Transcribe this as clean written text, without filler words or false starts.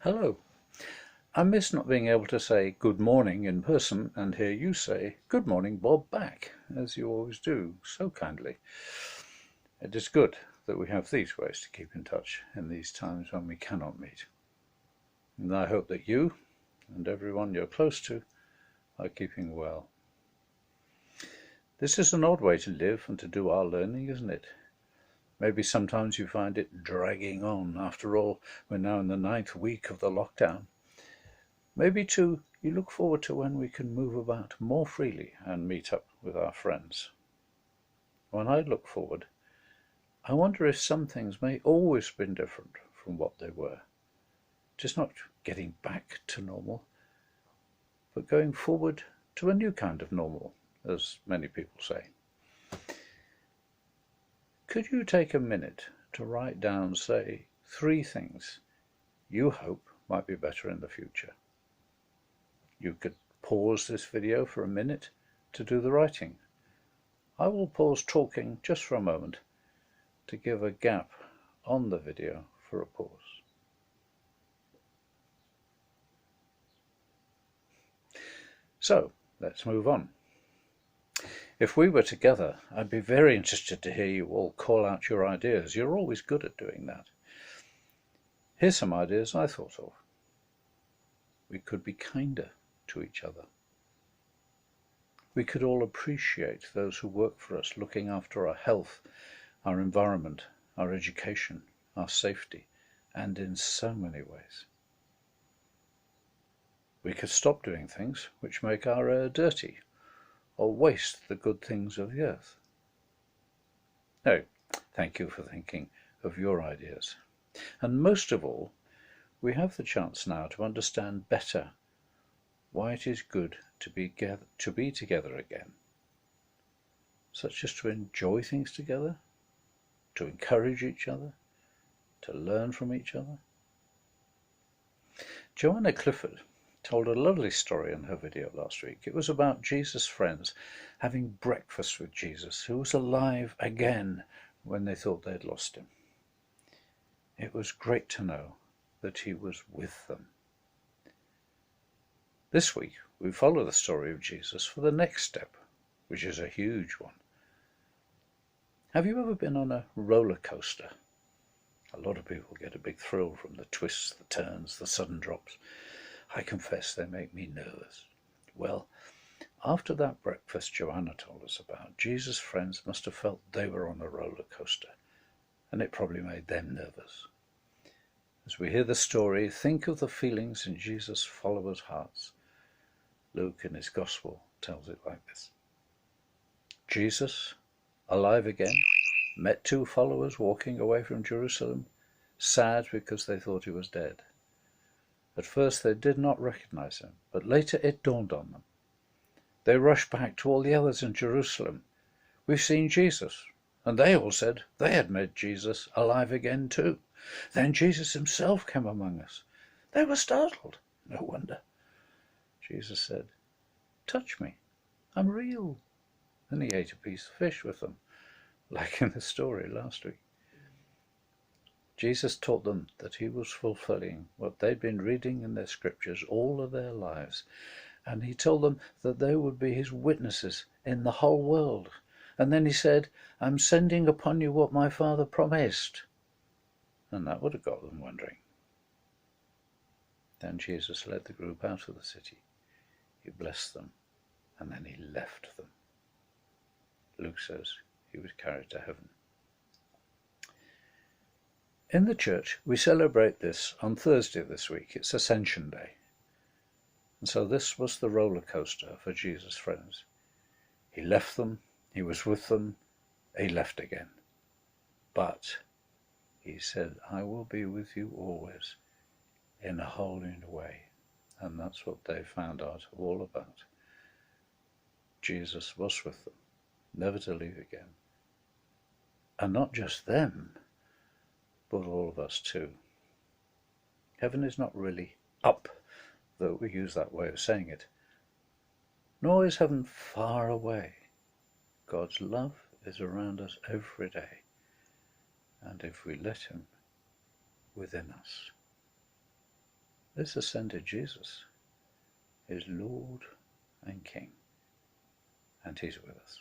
Hello. I miss not being able to say good morning in person and hear you say good morning, Bob, back, as you always do so kindly. It is good that we have these ways to keep in touch in these times when we cannot meet. And I hope that you and everyone you're close to are keeping well. This is an odd way to live and to do our learning, isn't it? Maybe sometimes you find it dragging on. After all, we're now in the 9th week of the lockdown. Maybe, too, you look forward to when we can move about more freely and meet up with our friends. When I look forward, I wonder if some things may always have been different from what they were. Just not getting back to normal, but going forward to a new kind of normal, as many people say. Could you take a minute to write down, say, 3 things you hope might be better in the future? You could pause this video for a minute to do the writing. I will pause talking just for a moment to give a gap on the video for a pause. So, let's move on. If we were together, I'd be very interested to hear you all call out your ideas. You're always good at doing that. Here's some ideas I thought of. We could be kinder to each other. We could all appreciate those who work for us, looking after our health, our environment, our education, our safety, and in so many ways. We could stop doing things which make our air dirty or waste the good things of the earth. No, thank you for thinking of your ideas. And most of all, we have the chance now to understand better why it is good to be together again, such as to enjoy things together, to encourage each other, to learn from each other. Joanna Clifford told a lovely story in her video last week. It was about Jesus' friends having breakfast with Jesus, who was alive again when they thought they'd lost him. It was great to know that he was with them. This week, we follow the story of Jesus for the next step, which is a huge one. Have you ever been on a roller coaster? A lot of people get a big thrill from the twists, the turns, the sudden drops. I confess they make me nervous. Well, after that breakfast Joanna told us about, Jesus' friends must have felt they were on a roller coaster, and it probably made them nervous. As we hear the story, think of the feelings in Jesus' followers' hearts. Luke in his Gospel tells it like this. Jesus, alive again, met 2 followers walking away from Jerusalem, sad because they thought he was dead. At first they did not recognize him, but later it dawned on them. They rushed back to all the others in Jerusalem. We've seen Jesus. And they all said they had met Jesus alive again too. Then Jesus himself came among us. They were startled. No wonder. Jesus said, "Touch me. I'm real." And he ate a piece of fish with them, like in the story last week. Jesus taught them that he was fulfilling what they'd been reading in their scriptures all of their lives. And he told them that they would be his witnesses in the whole world. And then he said, "I'm sending upon you what my Father promised." And that would have got them wondering. Then Jesus led the group out of the city. He blessed them, and then he left them. Luke says he was carried to heaven. In the church, we celebrate this on Thursday this week. It's Ascension Day. And so this was the roller coaster for Jesus' friends. He left them, he was with them, he left again. But he said, "I will be with you always in a whole new way." And that's what they found out all about. Jesus was with them, never to leave again. And not just them, but all of us too. Heaven is not really up, though we use that way of saying it. Nor is heaven far away. God's love is around us every day, and if we let him, within us. This ascended Jesus is Lord and King, and He's with us.